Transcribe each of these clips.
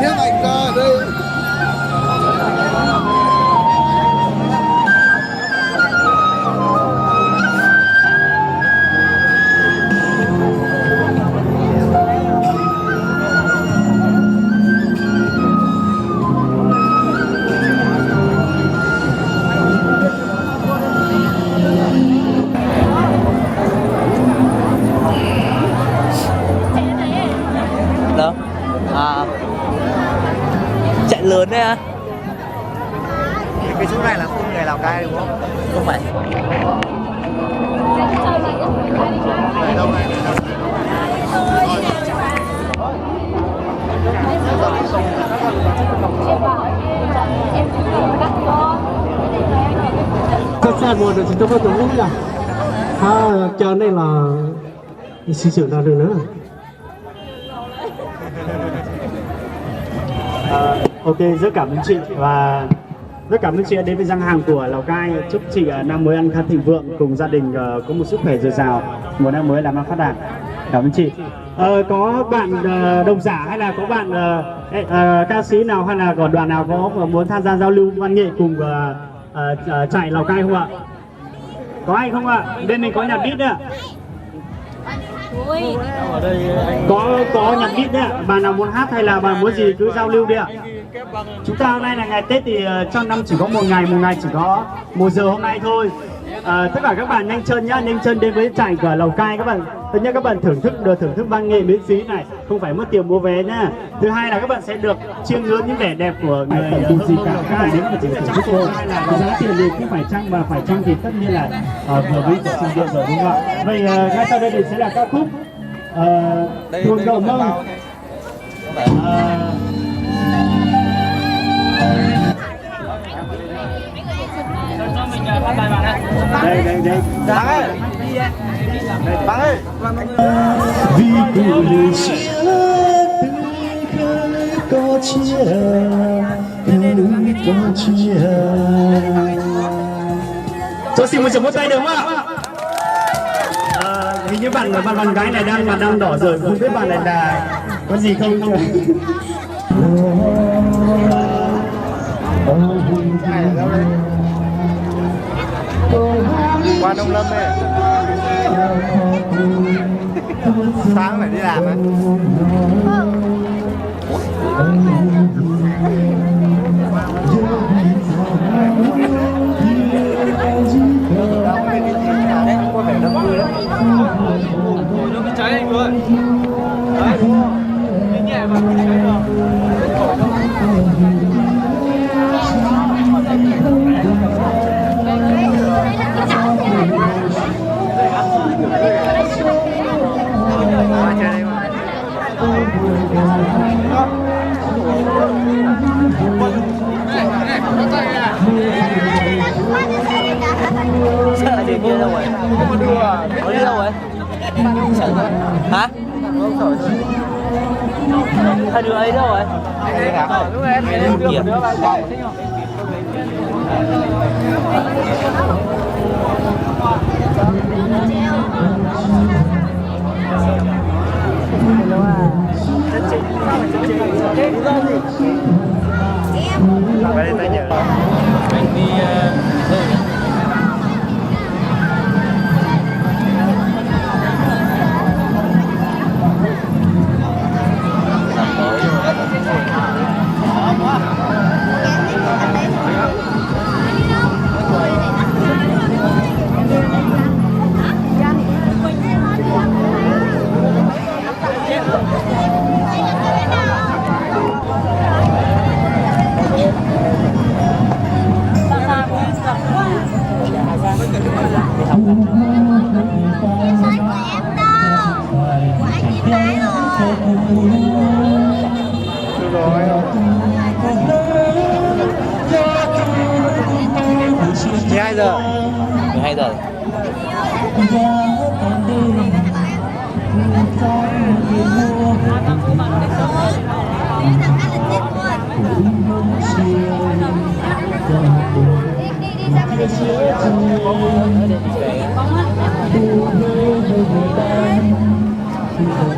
Thế mạnh cơ đây. Đâu? À, chạy lớn đấy à? Cái chỗ này là khu người Lào Cai đúng không? Không phải. Đâu này? Khách sạn một được chúng tôi có tổng lúc nhỉ? Chờ này là xin sửa ra được nữa. Ok, rất cảm ơn chị và rất cảm ơn chị đã đến với gian hàng của Lào Cai. Chúc chị năm mới ăn khá thịnh vượng, cùng gia đình có một sức khỏe dồi dào, một năm mới làm ăn phát đạt. Cảm ơn chị. Có bạn độc giả hay là có bạn ca sĩ nào hay là có đoàn nào có muốn tham gia giao lưu văn nghệ cùng chạy Lào Cai không ạ? Có ai không ạ? Bên mình có nhạc beat ạ. Có nhạc beat đấy ạ. Bạn nào muốn hát hay là bạn muốn gì cứ giao lưu đi ạ. Chúng ta hôm nay là ngày Tết thì trong năm chỉ có một ngày chỉ có 1 giờ hôm nay thôi. Tất cả các bạn nhanh chân nhá, nhanh chân đến với trại của Lào Cai các bạn. Thứ nhất các bạn thưởng thức văn nghệ miễn phí này, không phải mất tiền mua vé nhá. Thứ hai là các bạn sẽ được chiêm ngưỡng những vẻ đẹp của người Hơ Mông Lào Cai. Nếu mà chính là trang phục hay là giá tiền thì cũng phải chăng, và phải chăng thì tất nhiên là vừa với của sinh viên rồi đúng không ạ? Vậy ngay sau đây thì sẽ là ca khúc Tuồng Đầu Mông. Đây. Bác ơi. Vì cuộc đời chia từng khơi có chia, có chia. Cho xin một tràng vỗ tay được không ạ? Hình như bạn gái này đang đỏ rồi, không biết bạn này là có gì không? Qua Nông Lâm ấy. Sáng phải đi làm ấy. Có vẻ đông vui lắm. Nó bị cháy anh luôn. Đấy. Cái nhẹ mà bị cháy rồi. Sợ gì kia đâu rồi? Không đưa à? Có đi đâu rồi? Sợ thôi. Hả? Không sợ thôi. Hai đứa ấy đâu rồi? Đấy hả? Lúc em đưa một đứa vào vòng thế nhỉ? Vậy tay nhớ. Anh đi Chị 2 giờ. 12 giờ.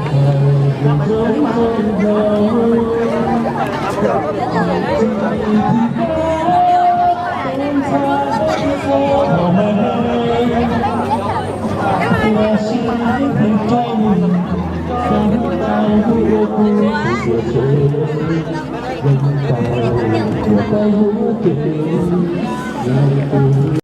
Đi Hãy subscribe cho kênh Ghiền Mì Gõ để không bỏ lỡ những video hấp dẫn